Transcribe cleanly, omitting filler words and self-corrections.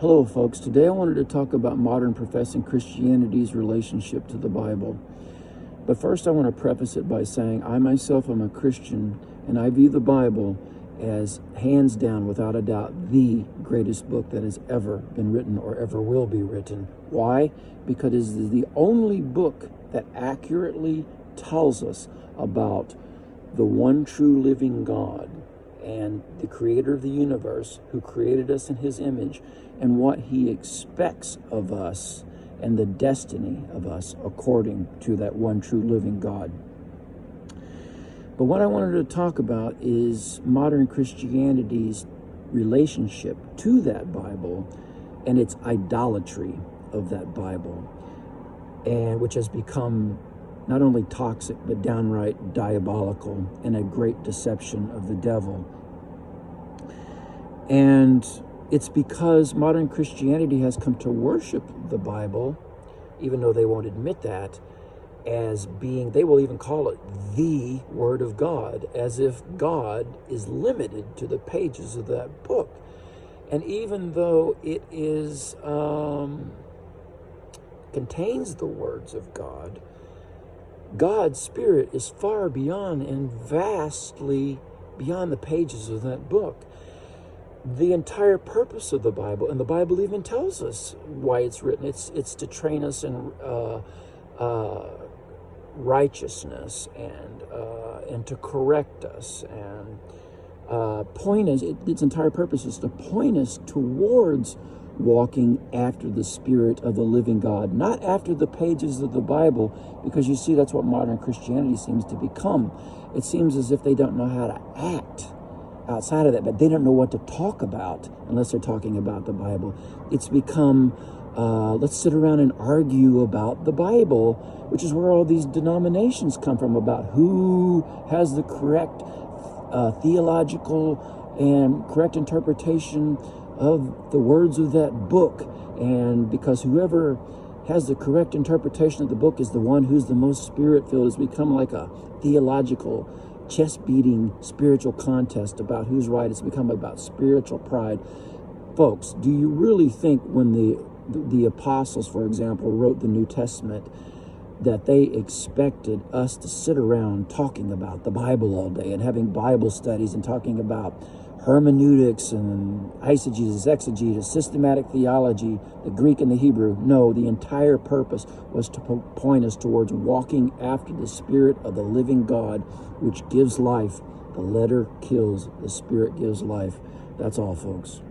Hello folks, today I wanted to talk about modern professing Christianity's relationship to the Bible. But first I want to preface it by saying I myself am a Christian and I view the Bible as hands down, without a doubt, the greatest book that has ever been written or ever will be written. Why? Because it is the only book that accurately tells us about the one true living God and the creator of the universe, who created us in his image, and what he expects of us and the destiny of us according to that one true living God. But what I wanted to talk about is modern Christianity's relationship to that Bible and its idolatry of that Bible, and which has become not only toxic but downright diabolical and a great deception of the devil. And it's because modern Christianity has come to worship the Bible, even though they won't admit that, as being, they will even call it the Word of God, as if God is limited to the pages of that book. And even though it is contains the words of God, God's Spirit is far beyond and vastly beyond the pages of that book. The entire purpose of the Bible, and the Bible even tells us why it's written. It's to train us in righteousness and to correct us and point us. Its entire purpose is to point us towards walking after the Spirit of the living God, not after the pages of the Bible, because you see that's what modern Christianity seems to become. It seems as if they don't know how to act outside of that, but they don't know what to talk about unless they're talking about the Bible. It's become, let's sit around and argue about the Bible, which is where all these denominations come from, about who has the correct theological and correct interpretation of the words of that book. And because whoever has the correct interpretation of the book is the one who's the most spirit-filled, it's become like a theological chest-beating spiritual contest about who's right. It's become about spiritual pride. Folks, do you really think when the apostles, for example, wrote the New Testament, that they expected us to sit around talking about the Bible all day and having Bible studies and talking about hermeneutics and eisegesis, exegesis, systematic theology, the Greek and the Hebrew? No, the entire purpose was to point us towards walking after the Spirit of the living God, which gives life. The letter kills, the Spirit gives life. That's all, folks.